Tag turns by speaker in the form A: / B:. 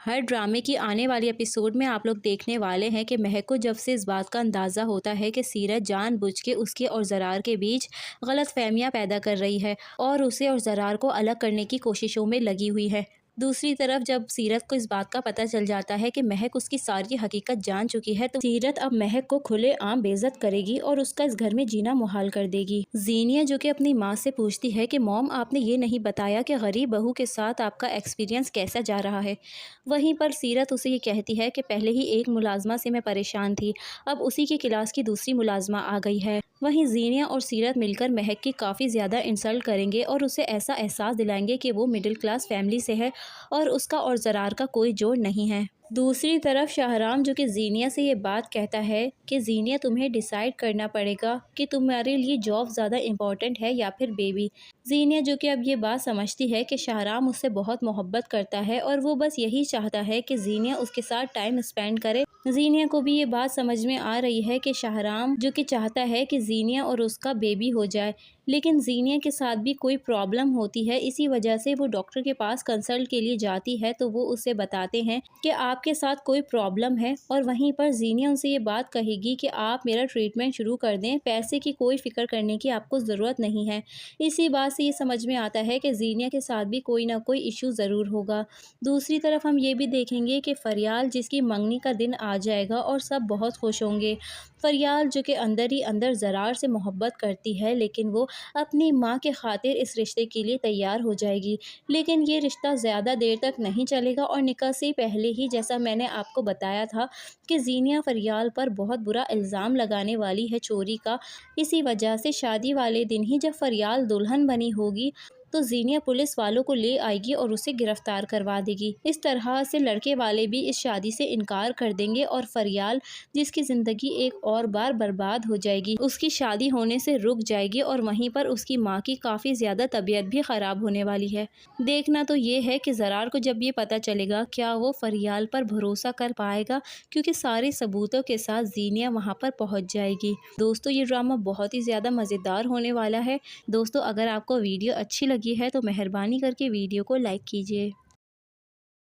A: हर ड्रामे की आने वाली एपिसोड में आप लोग देखने वाले हैं कि महक को जब से इस बात का अंदाज़ा होता है कि सीरत जानबूझ के उसके और ज़रार के बीच गलतफहमियां पैदा कर रही है और उसे और ज़रार को अलग करने की कोशिशों में लगी हुई है। दूसरी तरफ जब सीरत को इस बात का पता चल जाता है कि महक उसकी सारी हकीकत जान चुकी है, तो सीरत अब महक को खुलेआम बेइज्जत करेगी और उसका इस घर में जीना मुहाल कर देगी। जीनिया जो कि अपनी माँ से पूछती है कि मॉम, आपने ये नहीं बताया कि गरीब बहू के साथ आपका एक्सपीरियंस कैसा जा रहा है। वहीं पर सीरत उसे ये कहती है कि पहले ही एक मुलाजमा से मैं परेशान थी, अब उसी की क्लास की दूसरी मुलाजमा आ गई है। वहीं जीनिया और सीरत मिलकर महक की काफ़ी ज़्यादा इंसल्ट करेंगे और उसे ऐसा एहसास दिलाएंगे कि वो मिडिल क्लास फैमिली से है और उसका और ज़रार का कोई जोड़ नहीं है। दूसरी तरफ शाहराम जो कि जीनिया से ये बात कहता है कि जीनिया, तुम्हें डिसाइड करना पड़ेगा कि तुम्हारे लिए जॉब ज़्यादा इम्पॉर्टेंट है या फिर बेबी। जीनिया जो कि अब ये बात समझती है कि शाहराम उससे बहुत मोहब्बत करता है और वो बस यही चाहता है कि जीनिया उसके साथ टाइम स्पेंड करे। जीनिया को भी ये बात समझ में आ रही है कि शाहराम जो कि चाहता है कि जीनिया और उसका बेबी हो जाए, लेकिन जीनिया के साथ भी कोई प्रॉब्लम होती है। इसी वजह से वो डॉक्टर के पास कंसल्ट के लिए जाती है, तो वो उसे बताते हैं कि आपके साथ कोई प्रॉब्लम है। और वहीं पर जीनिया उनसे ये बात कहेगी कि आप मेरा ट्रीटमेंट शुरू कर दें, पैसे की कोई फिक्र करने की आपको ज़रूरत नहीं है। इसी बात से ये समझ में आता है कि जीनिया के साथ भी कोई ना कोई इशू ज़रूर होगा। दूसरी तरफ हम ये भी देखेंगे कि फरियाल जिसकी मंगनी का दिन आ जाएगा और सब बहुत खुश होंगे। फरियाल जो कि अंदर ही अंदर ज़रार से मोहब्बत करती है, लेकिन वो अपनी माँ के खातिर इस रिश्ते के लिए तैयार हो जाएगी। लेकिन ये रिश्ता ज़्यादा देर तक नहीं चलेगा और निकाह से पहले ही, जैसा मैंने आपको बताया था कि जीनिया फरियाल पर बहुत बुरा इल्ज़ाम लगाने वाली है चोरी का। इसी वजह से शादी वाले दिन ही जब फरियाल दुल्हन बनी होगी, तो जीनिया पुलिस वालों को ले आएगी और उसे गिरफ्तार करवा देगी। इस तरह से लड़के वाले भी इस शादी से इनकार कर देंगे और फरियाल, जिसकी ज़िंदगी एक और बार बर्बाद हो जाएगी, उसकी शादी होने से रुक जाएगी और वहीं पर उसकी माँ की काफ़ी ज़्यादा तबीयत भी ख़राब होने वाली है। देखना तो ये है कि ज़रार को जब ये पता चलेगा, क्या वो फरियाल पर भरोसा कर पाएगा, क्योंकि सारे सबूतों के साथ जीनिया वहाँ पर पहुँच जाएगी। दोस्तों, ये ड्रामा बहुत ही ज़्यादा मज़ेदार होने वाला है। दोस्तों, अगर आपको वीडियो अच्छी लगी है तो मेहरबानी करके वीडियो को लाइक कीजिए।